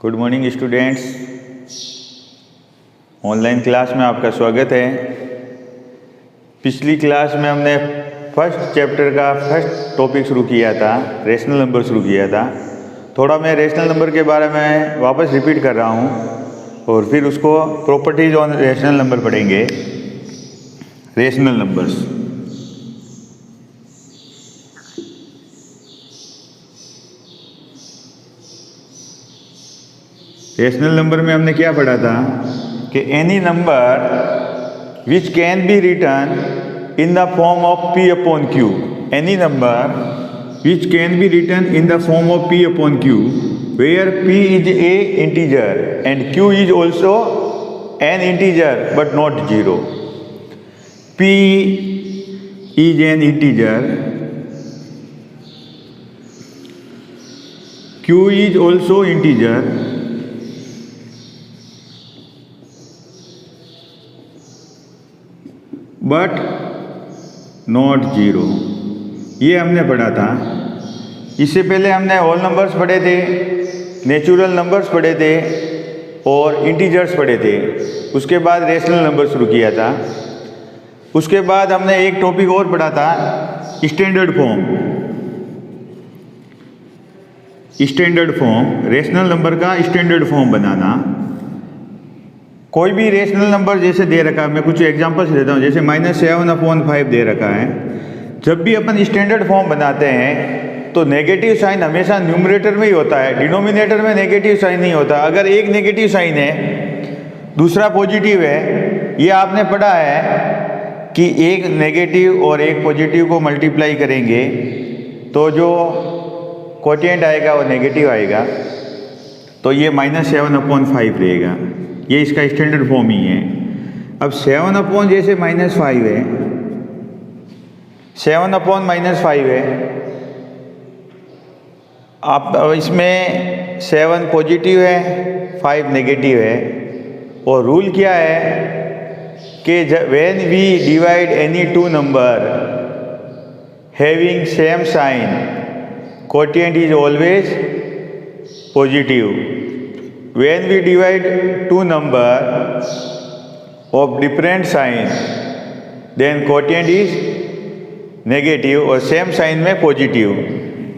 Good morning students, online class में आपका स्वागत है। पिछली क्लास में हमने फर्स्ट चैप्टर का फर्स्ट टॉपिक शुरू किया था, रेशनल नंबर शुरू किया था। थोड़ा मैं रेशनल नंबर के बारे में वापस रिपीट कर रहा हूँ और फिर उसको प्रॉपर्टीज ऑन रेशनल नंबर पढ़ेंगे। रेशनल नंबर्स, रेशनल नंबर में हमने क्या पढ़ा था कि any number which can be written in the form of p upon q, any number which can be written in the form of p upon q where p is a integer and q is also an integer but not 0। p is an integer, q is also integer but not 0। ये हमने पढ़ा था। इससे पहले हमने whole numbers पढ़े थे, natural numbers पढ़े थे और इंटीजर्स पढ़े थे। उसके बाद रेशनल नंबर शुरू किया था। उसके बाद हमने एक टॉपिक और पढ़ा था, standard form. Standard form, rational number का स्टैंडर्ड फॉर्म बनाना। कोई भी रेशनल नंबर जैसे दे रखा है, मैं कुछ एग्जांपल्स देता हूँ। जैसे -7/5 दे रखा है। जब भी अपन स्टैंडर्ड फॉर्म बनाते हैं तो नेगेटिव साइन हमेशा न्यूमरेटर में ही होता है, डिनोमिनेटर में नेगेटिव साइन नहीं होता। अगर एक नेगेटिव साइन है दूसरा पॉजिटिव है, ये आपने पढ़ा है कि एक नेगेटिव और एक पॉजिटिव को मल्टीप्लाई करेंगे तो जो कोटिएंट आएगा वो नेगेटिव आएगा। तो ये -7/5 रहेगा। ये इसका स्टैंडर्ड फॉर्म ही है। अब 7 जैसे -5 है, 7/-5 है। अब इसमें 7 पॉजिटिव है, 5 नेगेटिव है। और रूल क्या है कि when we divide any two number having same sign, quotient is always positive. When we divide two numbers of different sign, then quotient is negative और सेम साइन में पॉजिटिव।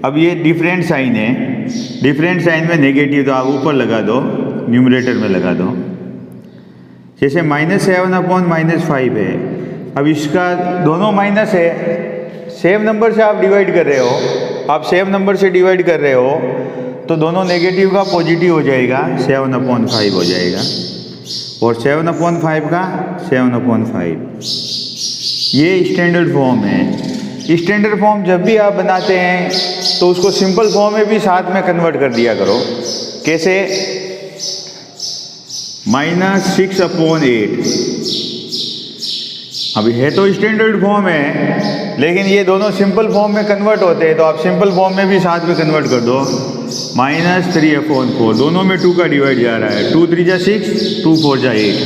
अब ये डिफरेंट साइन है, different sign में negative, तो आप ऊपर लगा दो, न्यूमरेटर में लगा दो। जैसे -7/-5 है। अब इसका दोनों माइनस है, सेम नंबर से आप डिवाइड कर रहे हो, आप सेम नंबर से डिवाइड कर रहे हो तो दोनों नेगेटिव का पॉजिटिव हो जाएगा, 7/5 हो जाएगा। और 7/5 का 7/5। ये स्टैंडर्ड फॉर्म है। स्टैंडर्ड फॉर्म जब भी आप बनाते हैं तो उसको सिंपल फॉर्म में भी साथ में कन्वर्ट कर दिया करो। कैसे? -6/8। अभी है तो स्टैंडर्ड फॉर्म है, लेकिन ये दोनों सिंपल फॉर्म में कन्वर्ट होते हैं, तो आप सिंपल फॉर्म में भी साथ में कन्वर्ट कर दो। -3/4, दोनों में 2 का डिवाइड जा रहा है। 2 3 6, 2 4 8।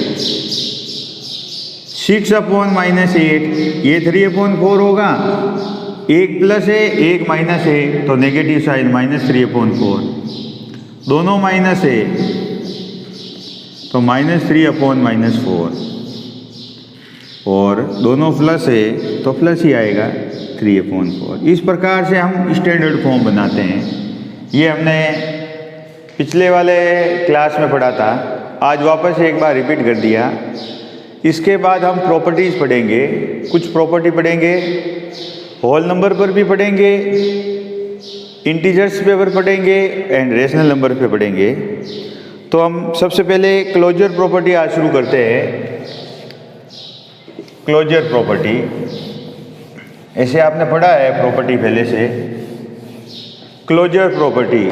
6/-8, ये 3/4 होगा। एक प्लस है, एक माइनस है, तो नेगेटिव साइन -3/4। दोनों माइनस है तो -3/-4। और दोनों प्लस है तो प्लस ही आएगा, 3/4। इस प्रकार से हम स्टैंडर्ड फॉर्म बनाते हैं। ये हमने पिछले वाले क्लास में पढ़ा था, आज वापस एक बार रिपीट कर दिया। इसके बाद हम प्रॉपर्टीज़ पढ़ेंगे, कुछ प्रॉपर्टी पढ़ेंगे, होल नंबर पर भी पढ़ेंगे, इंटीजर्स पे पढ़ेंगे एंड रेशनल नंबर पे पढ़ेंगे। तो हम सबसे पहले क्लोजर प्रॉपर्टी आज शुरू करते हैं। क्लोजर प्रॉपर्टी, ऐसे आपने पढ़ा है प्रॉपर्टी पहले से। Closure property,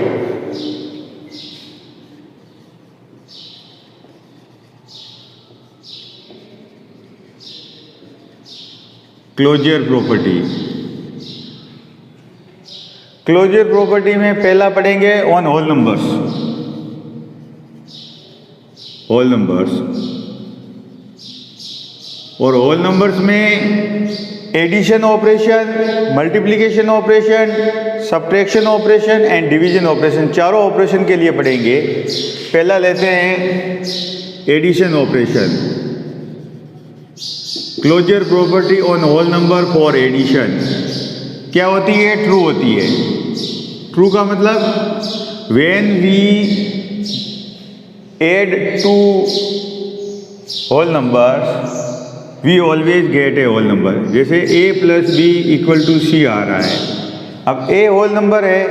closure property. Closure property में पहला पढ़ेंगे on whole numbers. Whole numbers और होल नंबर्स में addition operation, multiplication operation, subtraction operation and division operation, चारों ऑपरेशन के लिए पढ़ेंगे। पहला लेते हैं addition operation. Closure property on whole number for addition क्या होती है? ट्रू होती है। ट्रू का मतलब when we add two whole numbers we always get a whole number. जैसे a plus b equal to c आ रहा है। अब a होल नंबर है,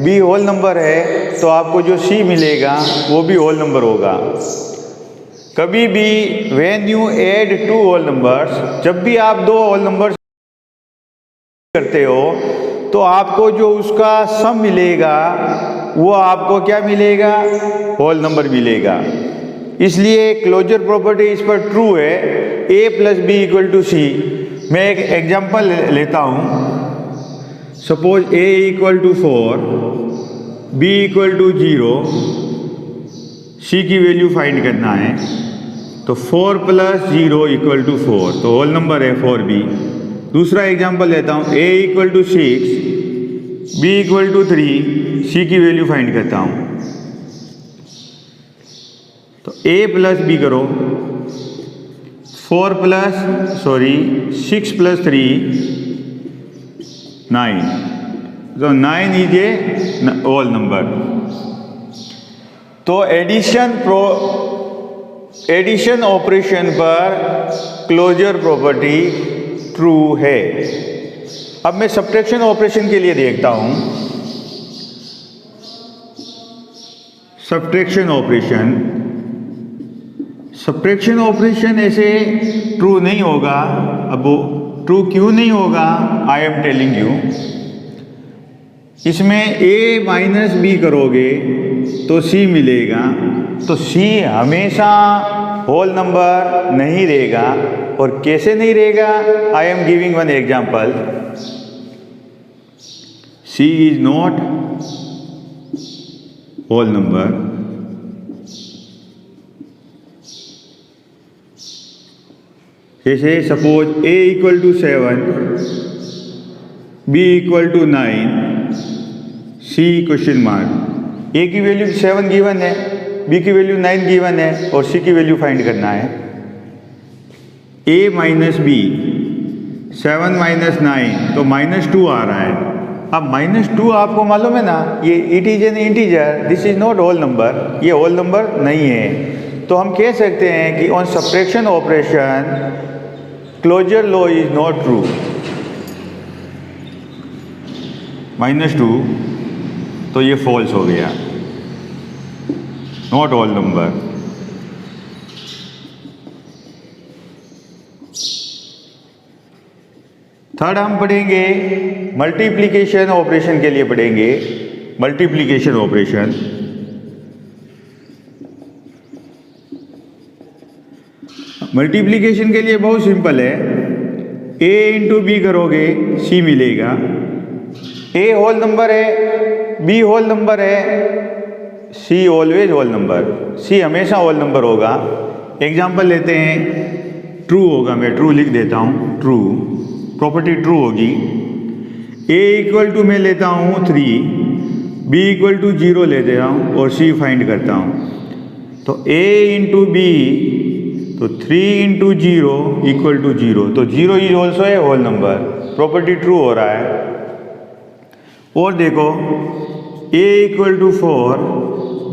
b होल नंबर है, तो आपको जो c मिलेगा वो भी होल नंबर होगा। कभी भी when you add two whole numbers, जब भी आप दो होल नंबर्स करते हो तो आपको जो उसका सम मिलेगा वो आपको क्या मिलेगा? होल नंबर मिलेगा। इसलिए क्लोजर प्रॉपर्टी इस पर ट्रू है, a plus b equal to c. मैं एक एग्जांपल लेता हूँ। Suppose a equal to 4, b equal to 0, c की वैल्यू फाइंड करना है। तो 4 प्लस 0 इक्वल टू 4, तो होल नंबर है 4b। दूसरा एग्जांपल लेता हूँ, a equal to 6, b equal to 3, c की वैल्यू फाइंड करता हूँ। तो a प्लस बी करो, 6 प्लस 3 9, तो 9 इज ए होल नंबर। तो एडिशन ऑपरेशन पर क्लोजर प्रॉपर्टी ट्रू है। अब मैं सब्ट्रैक्शन ऑपरेशन के लिए देखता हूं। सब्ट्रैक्शन ऑपरेशन ऐसे ट्रू नहीं होगा। अब वो ट्रू क्यों नहीं होगा? I am telling you. इसमें a माइनस बी करोगे तो c मिलेगा, तो c हमेशा होल नंबर नहीं रहेगा। और कैसे नहीं रहेगा? I am giving one example. c is not whole number. जैसे suppose a equal to 7, b equal to 9, c question mark. a की वैल्यू 7 गिवन है, b की वैल्यू 9 गिवन है और c की वैल्यू फाइंड करना है। a माइनस बी, 7 माइनस 9, तो -2 आ रहा है। अब -2 आपको मालूम है ना, ये it is an integer, this is not whole number, ये होल नंबर नहीं है। तो हम कह सकते हैं कि on subtraction operation closure law is not true. -2, तो ये फॉल्स हो गया, नॉट होल नंबर। थर्ड हम पढ़ेंगे मल्टीप्लिकेशन ऑपरेशन के लिए पढ़ेंगे। मल्टीप्लिकेशन ऑपरेशन, मल्टीप्लिकेशन के लिए बहुत सिंपल है। a इंटू बी करोगे c मिलेगा। a होल नंबर है, b होल नंबर है, c always whole number, c हमेशा होल नंबर होगा। एग्जाम्पल लेते हैं, ट्रू होगा, मैं ट्रू लिख देता हूँ। ट्रू प्रॉपर्टी ट्रू होगी। a इक्वल टू मैं लेता हूँ 3, b इक्वल टू 0 ले दे रहा हूँ और c फाइंड करता हूँ। तो a इंटू बी, तो 3 इंटू 0 इक्वल टू 0, तो 0 is also a whole number. Property true हो रहा है। और देखो, a equal to 4,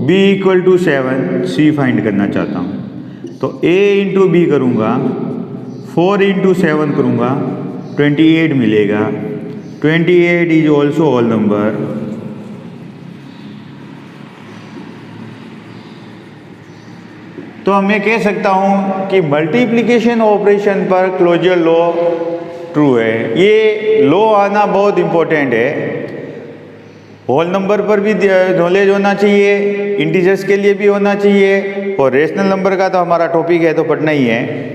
b equal to 7, c find करना चाहता हूँ। तो a इंटू बी करूँगा, 4 इंटू 7 करूँगा, 28 मिलेगा। 28 इज ऑल्सो होल नंबर। तो मैं कह सकता हूँ कि मल्टीप्लिकेशन ऑपरेशन पर क्लोजर लॉ ट्रू है। ये लॉ आना बहुत इम्पोर्टेंट है। होल नंबर पर भी नॉलेज होना चाहिए, इंटीजर्स के लिए भी होना चाहिए, और रेशनल नंबर का तो हमारा टॉपिक है तो पढ़ना ही है।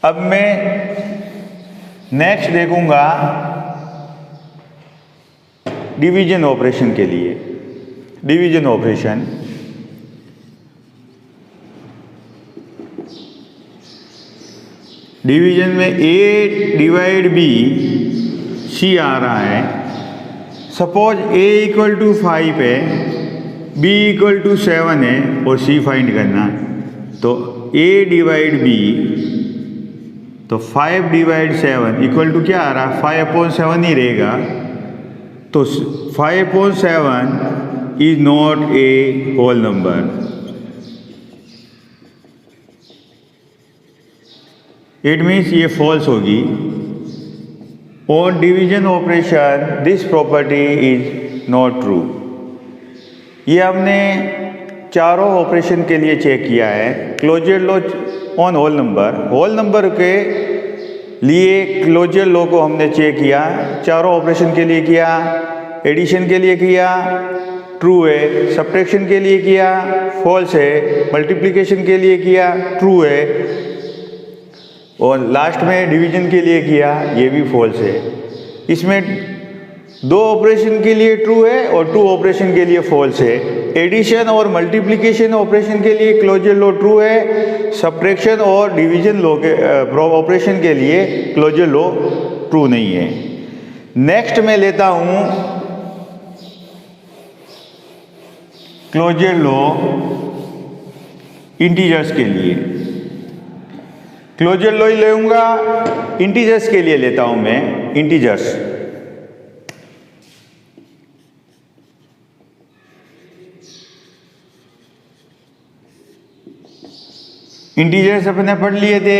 अब मैं नेक्स्ट देखूंगा डिवीजन ऑपरेशन के लिए। डिवीजन ऑपरेशन, डिवीजन में A डिवाइड B C आ रहा है। सपोज A इक्वल टू 5 है, B इक्वल टू 7 है और C फाइंड करना है। तो A डिवाइड B, तो 5 डिवाइड 7 इक्वल टू क्या आ रहा है, 5/7 ही रहेगा। तो 5/7 is not a whole number. It means ये फॉल्स होगी। On division operation this property is not true. ये हमने चारों ऑपरेशन के लिए चेक किया है। Closure law on whole number के लिए क्लोजर लॉ को हमने चेक किया, चारों ऑपरेशन के लिए किया, एडिशन के लिए किया, ट्रू है, सब्ट्रैक्शन के लिए किया, फॉल्स है, मल्टीप्लिकेशन के लिए किया, ट्रू है, और लास्ट में डिवीजन के लिए किया, ये भी फॉल्स है। इसमें 2 ऑपरेशन के लिए ट्रू है और 2 ऑपरेशन के लिए फॉल्स है। एडिशन और मल्टीप्लिकेशन ऑपरेशन के लिए क्लोजर लॉ ट्रू है, सब्ट्रैक्शन और डिवीजन लॉ के ऑपरेशन के लिए क्लोजर लॉ ट्रू नहीं है। नेक्स्ट मैं लेता हूँ क्लोजर लॉ इंटीजर्स के लिए। क्लोजर लॉ ही लूँगा, इंटीजर्स के लिए लेता हूँ मैं। इंटीजर्स अपने पढ़ लिए थे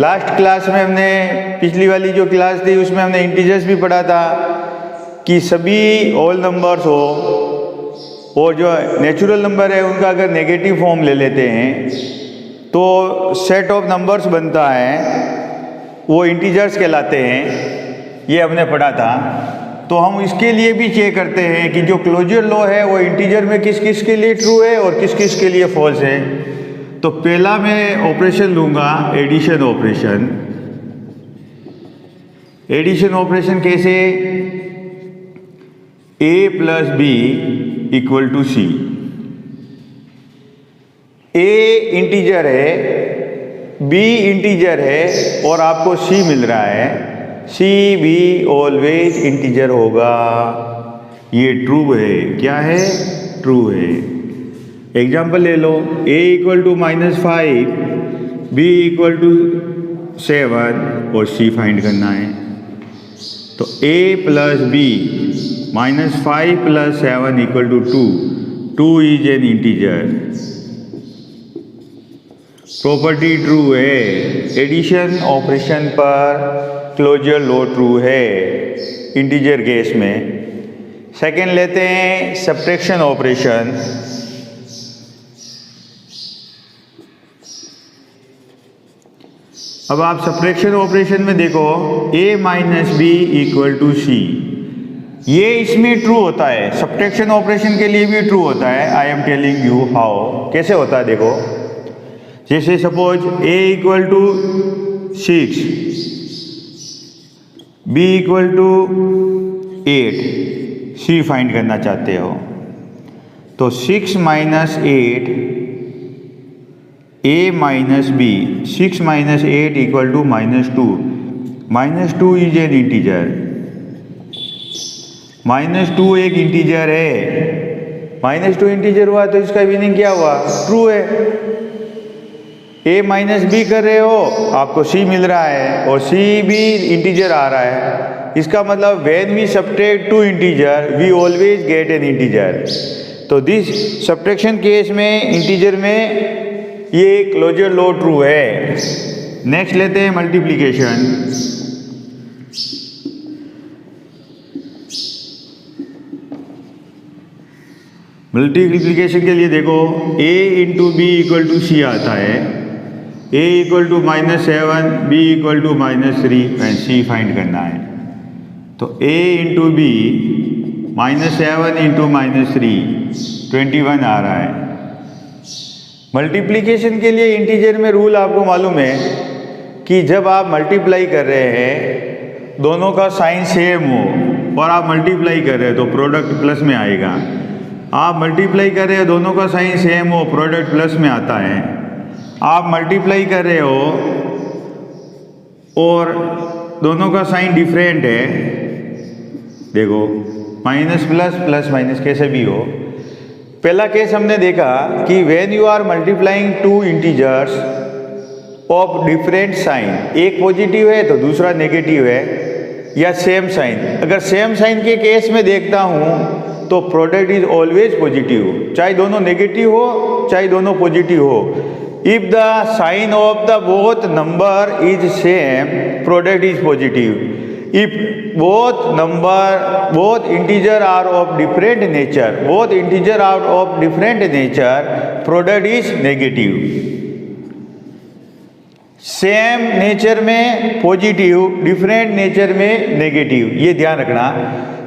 लास्ट क्लास में। हमने पिछली वाली जो क्लास थी उसमें हमने इंटीजर्स भी पढ़ा था कि सभी होल नंबर्स हो और जो नेचुरल नंबर है उनका अगर नेगेटिव फॉर्म ले लेते हैं तो सेट ऑफ नंबर्स बनता है, वो इंटीजर्स कहलाते हैं। ये हमने पढ़ा था। तो हम इसके लिए भी चेक करते हैं कि जो क्लोजर लॉ है वो इंटीजर में किस किस के लिए ट्रू है और किस किस के लिए फॉल्स है। तो पहला मैं ऑपरेशन लूँगा एडिशन ऑपरेशन। एडिशन ऑपरेशन कैसे, A + B = C। A integer है, B इंटीजर है और आपको C मिल रहा है। C भी ऑलवेज इंटीजर होगा। ये ट्रू है। क्या है, ट्रू है। एग्जाम्पल ले लो, A = -5, B = 7 और C फाइंड करना है। तो A + B -5 + 7 = 2। 2 is an integer. Property true है। एडिशन ऑपरेशन पर क्लोजर लॉ ट्रू है इंटीजर केस में। सेकेंड लेते हैं सब्ट्रैक्शन ऑपरेशन। अब आप सब्ट्रैक्शन ऑपरेशन में देखो, A - B = C। ये इसमें ट्रू होता है, सब्ट्रैक्शन ऑपरेशन के लिए भी ट्रू होता है। I am telling you how, कैसे होता है देखो। जैसे suppose A = 6, B = 8, C find करना चाहते हो। तो 6 - 8 A - B, 6 - 8 = -2। -2 is an integer. -2 एक इंटीजर है। -2 इंटीजर हुआ तो इसका मीनिंग क्या हुआ, ट्रू है। A - B कर रहे हो, आपको C मिल रहा है और C भी इंटीजर आ रहा है। इसका मतलब when we subtract 2 integer we always get an integer. तो दिस सब्ट्रैक्शन केस में इंटीजर में ये क्लोजर लॉ ट्रू है। नेक्स्ट लेते हैं मल्टीप्लिकेशन। मल्टीप्लिकेशन के लिए देखो, A × B = C आता है। A = -7, B = -3 and C find करना है। तो A × B -7 × -3 21 आ रहा है। मल्टीप्लिकेशन के लिए इंटीजर में रूल आपको मालूम है कि जब आप मल्टीप्लाई कर रहे हैं दोनों का साइन सेम हो और आप मल्टीप्लाई कर रहे हो तो प्रोडक्ट प्लस में आएगा। आप मल्टीप्लाई कर रहे हो दोनों का साइन सेम हो, प्रोडक्ट प्लस में आता है। आप मल्टीप्लाई कर रहे हो और दोनों का साइन डिफरेंट है, देखो माइनस प्लस प्लस माइनस कैसे भी हो। पहला केस हमने देखा कि when you are multiplying two integers of different sign, एक पॉजिटिव है तो दूसरा नेगेटिव है, या सेम साइन। अगर सेम साइन के केस में देखता हूँ तो प्रोडक्ट इज ऑलवेज पॉजिटिव, चाहे दोनों नेगेटिव हो चाहे दोनों पॉजिटिव हो। If the sign of the both number is same, product is positive. If both integer are of different nature, product is negative. Same nature में पॉजिटिव, डिफरेंट नेचर में negative, ये ध्यान रखना।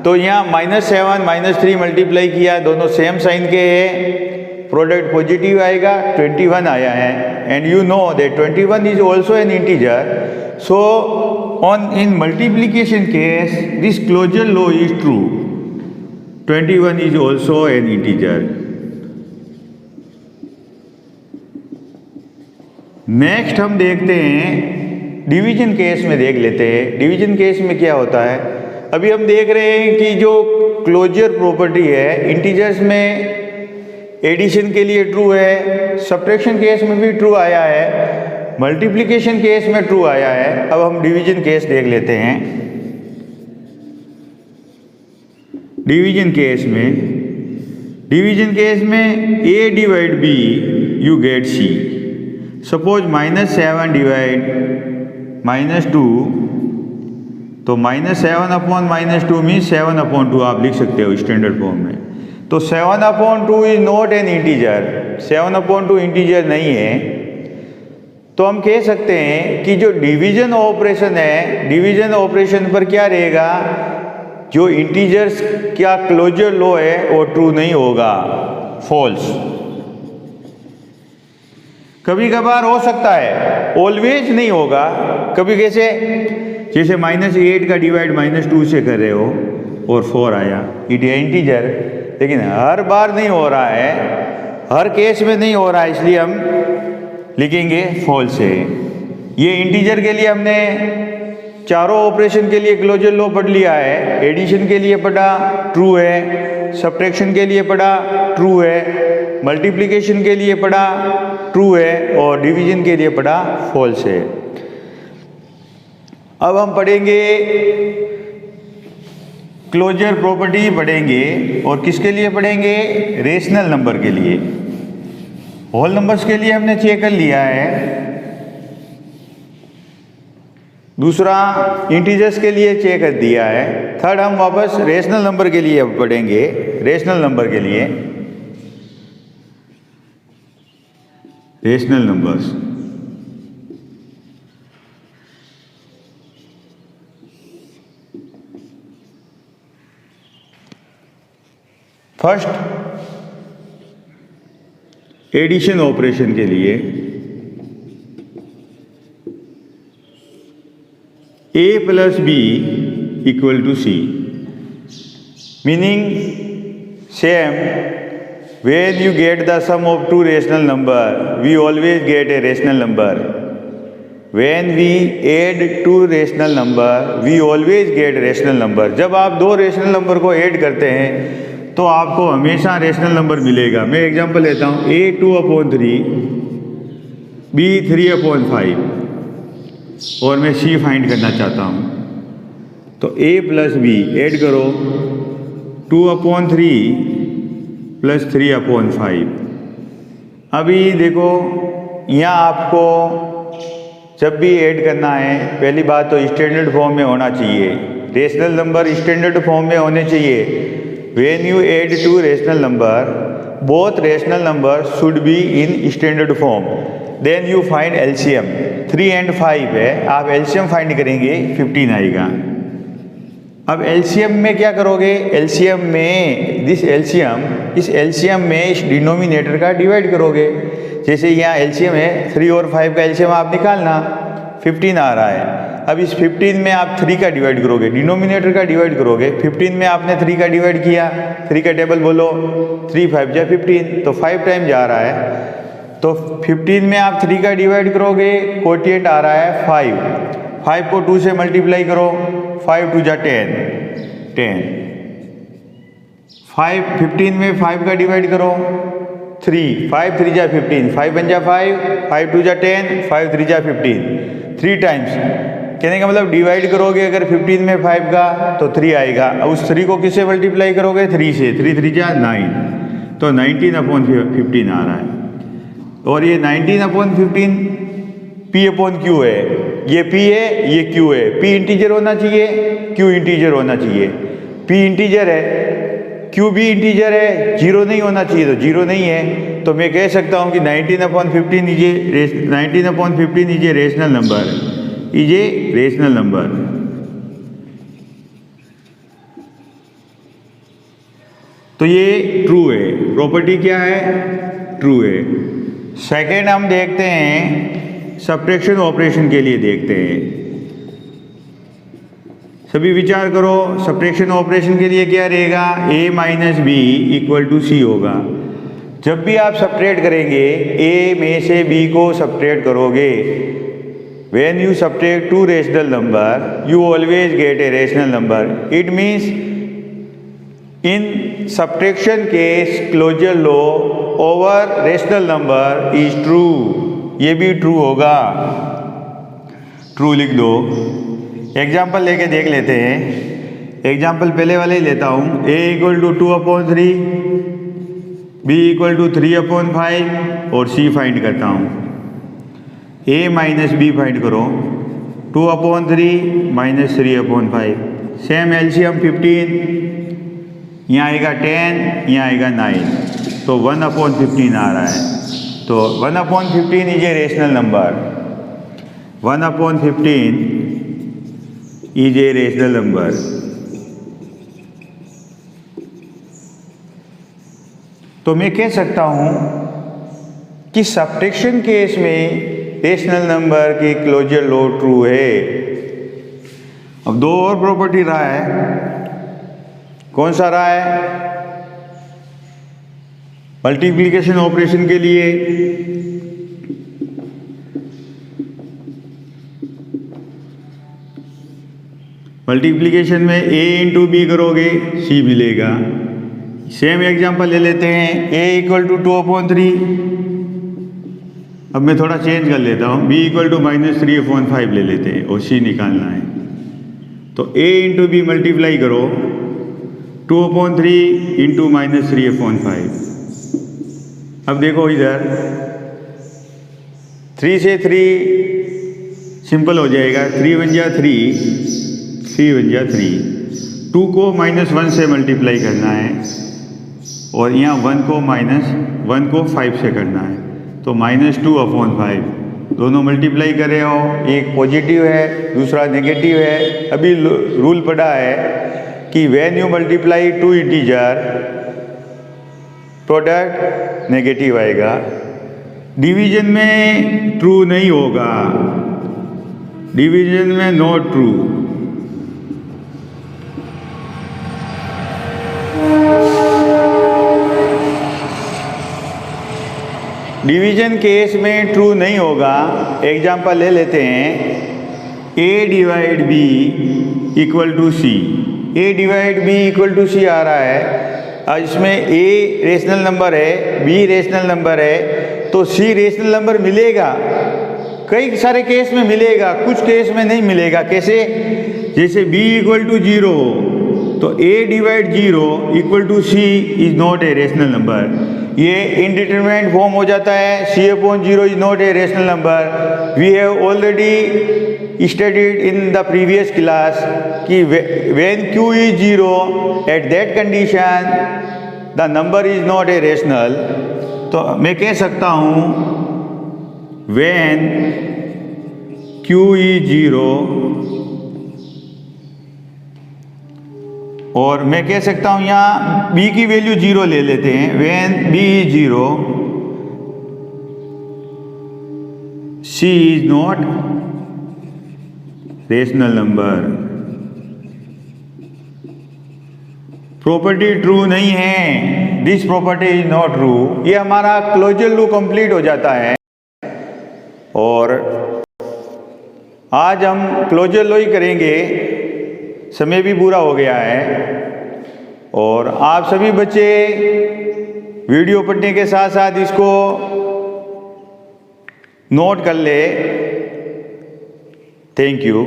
तो यहाँ -7 -3 मल्टीप्लाई किया, दोनों सेम साइन के हैं, प्रोडक्ट पॉजिटिव आएगा, 21 आया है। And you know that 21 is also an integer, so in multiplication case this closure law is true, 21 is also an integer. Next हम देखते हैं डिवीजन केस में, देख लेते हैं डिवीजन केस में क्या होता है। अभी हम देख रहे हैं कि जो क्लोजर प्रॉपर्टी है इंटीजर्स में एडिशन के लिए ट्रू है, सब्ट्रैक्शन केस में भी ट्रू आया है, मल्टीप्लिकेशन केस में ट्रू आया है। अब हम डिवीजन केस देख लेते हैं। डिवीजन केस में a divide b you get c। Suppose -7 divide -2, तो -7 अपॉन -2 मीन्स 7 अपॉन 2 आप लिख सकते हो स्टैंडर्ड फॉर्म में। तो 7 upon 2 is not an integer, 7 upon 2 integer नहीं है। तो हम कह सकते हैं कि जो डिवीजन ऑपरेशन है, डिवीजन ऑपरेशन पर क्या रहेगा, जो इंटीजर्स क्या क्लोजर लॉ है वो ट्रू नहीं होगा, फॉल्स। कभी कभार हो सकता है, ऑलवेज नहीं होगा। कभी कैसे, जैसे -8 का डिवाइड -2 से कर रहे हो और 4 आया, इट है इंटीजर, लेकिन हर बार नहीं हो रहा है, हर केस में नहीं हो रहा है, इसलिए हम लिखेंगे फॉल्स है। ये इंटीजर के लिए हमने चारों ऑपरेशन के लिए क्लोजर लॉ पढ़ लिया है। एडिशन के लिए पढ़ा ट्रू है, सब्ट्रैक्शन के लिए पढ़ा ट्रू है, मल्टीप्लिकेशन के लिए पढ़ा ट्रू है, और डिवीजन के लिए पढ़ा फॉल्स है। अब हम पढ़ेंगे क्लोजर प्रॉपर्टी पढ़ेंगे, और किसके लिए पढ़ेंगे, रेशनल नंबर के लिए। होल नंबर्स के लिए हमने चेक कर लिया है, दूसरा इंटीजर्स के लिए चेक कर दिया है, थर्ड हम वापस रेशनल नंबर के लिए अब पढ़ेंगे। रेशनल नंबर के लिए, rational numbers, first addition operation के लिए a plus b equal to c, meaning same, when you get the sum of two rational number we always get a rational number, when we add two rational number we always get rational number। जब आप दो rational number को add करते हैं तो आपको हमेशा rational number मिलेगा। मैं एग्जांपल लेता हूँ, a 2/3, b 3/5, और मैं c फाइंड करना चाहता हूँ। तो a प्लस b ऐड करो, 2/3 प्लस 3/5। अभी देखो यहाँ आपको जब भी ऐड करना है, पहली बात तो स्टैंडर्ड फॉर्म में होना चाहिए, रेशनल नंबर स्टैंडर्ड फॉर्म में होने चाहिए। When you add two rational number, both rational numbers should be in standard form. Then you find LCM, 3 and 5 है, आप LCM फाइंड करेंगे 15 आएगा। अब LCM में क्या करोगे, LCM में इस LCM में इस डिनोमिनेटर का डिवाइड करोगे। जैसे यहाँ LCM है, 3 और 5 का LCM आप निकालना, 15 आ रहा है। अब इस 15 में आप 3 का डिवाइड करोगे, डिनोमिनेटर का डिवाइड करोगे। 15 में आपने 3 का डिवाइड किया, 3 का टेबल बोलो, 3 5 जा 15, तो 5 टाइम जा रहा है। तो 15 में आप 3 का डिवाइड करोगे, कोटिएंट आ रहा है 5। 5 को 2 से मल्टीप्लाई करो, 5 2 जा 10, 10। 15 में 5 का डिवाइड करो, 3, 5 3 जा 15, 5 1 जा 5, 5 2 जा 10, 5 3 जा 15, 3 टाइम्स। कहने का मतलब डिवाइड करोगे अगर 15 में 5 का तो 3 आएगा, उस 3 को किससे मल्टीप्लाई करोगे, 3 से, 3 3 जा 9, तो 19/15 आ रहा है। और ये 19/15 P/Q है, ये P है, ये Q है। P इंटीजर होना चाहिए, Q इंटीजर होना चाहिए। P इंटीजर है, Q भी इंटीजर है, 0 नहीं होना चाहिए, तो 0 नहीं है। तो मैं कह सकता हूँ कि 19/15 is a rational number, is a rational number. तो ये ट्रू है, प्रॉपर्टी क्या है, ट्रू है। सेकेंड हम देखते हैं सब्ट्रैक्शन ऑपरेशन के लिए देखते हैं। सभी विचार करो, सब्ट्रैक्शन ऑपरेशन के लिए क्या रहेगा, a minus b equal to c होगा। जब भी आप सब्ट्रैक्ट करेंगे, a में से b को सब्ट्रैक्ट करोगे, when you subtract two rational number you always get a rational number. It means in subtraction case closure law over rational number is true. ये भी ट्रू होगा, ट्रू लिख दो। एग्जाम्पल लेके देख लेते हैं। एग्जाम्पल पहले वाले ही लेता हूँ, a equal to 2/3, b equal to 3/5 और c फाइंड करता हूँ। a माइनस बी फाइंड करो, 2/3 माइनस 3/5, सेम एलसीएम 15, यहाँ आएगा 10, यहाँ आएगा 9, तो 1/15 आ रहा है। तो 1/15 is a rational number, 1/15 is a rational number. तो मैं कह सकता हूँ कि सब्ट्रैक्शन केस में रेशनल नंबर की क्लोजर लॉ ट्रू है। अब दो और प्रॉपर्टी रहा है, कौन सा रहा है, मल्टीप्लिकेशन ऑपरेशन के लिए मल्टीप्लिकेशन में a इंटू बी करोगे c मिलेगा। सेम एग्जांपल ले लेते हैं, a इक्वल टू 2/3, अब मैं थोड़ा चेंज कर लेता हूँ, b इक्वल टू माइनस 3/5 ले लेते हैं और c निकालना है। तो a इंटू बी मल्टीप्लाई करो, 2/3 इंटू माइनस 3/5। अब देखो इधर 3 से 3 सिंपल हो जाएगा, 3 1 जा 3, 3 1 जा 3। 2 को -1 से मल्टीप्लाई करना है और यहाँ 1 को 5 से करना है, तो -2/5। दोनों मल्टीप्लाई कर रहे हो, एक पॉजिटिव है दूसरा नेगेटिव है। अभी रूल पढ़ा है कि when you multiply two integer product negative आएगा। डिवीजन में ट्रू नहीं होगा, डिवीजन में नॉट ट्रू। डिवीजन केस में ट्रू नहीं होगा। एग्जाम्पल ले लेते हैं, a divide b equal to c, a divide b equal to c आ रहा है। और इसमें a रेशनल नंबर है, b रेशनल नंबर है, तो c रेशनल नंबर मिलेगा। कई सारे केस में मिलेगा, कुछ केस में नहीं मिलेगा। कैसे, जैसे b इक्वल टू 0 तो a divide 0 equal to c is not a rational number. ये इनडिटरमिनेट फॉर्म हो जाता है, c/0 is not a rational number. We have already studied in the previous class कि when q is 0 at that condition the number is not a rational. तो मैं कह सकता हूँ व्हेन q इज 0, और मैं कह सकता हूँ यहाँ b की वैल्यू 0 ले लेते हैं। When b is 0 c is not rational number. Property true नहीं है, this property is not true. ये हमारा क्लोजर लूप कंप्लीट हो जाता है। और आज हम क्लोजर लॉ ही करेंगे, समय भी पूरा हो गया है। और आप सभी बच्चे वीडियो पढ़ने के साथ साथ इसको नोट कर ले। Thank you.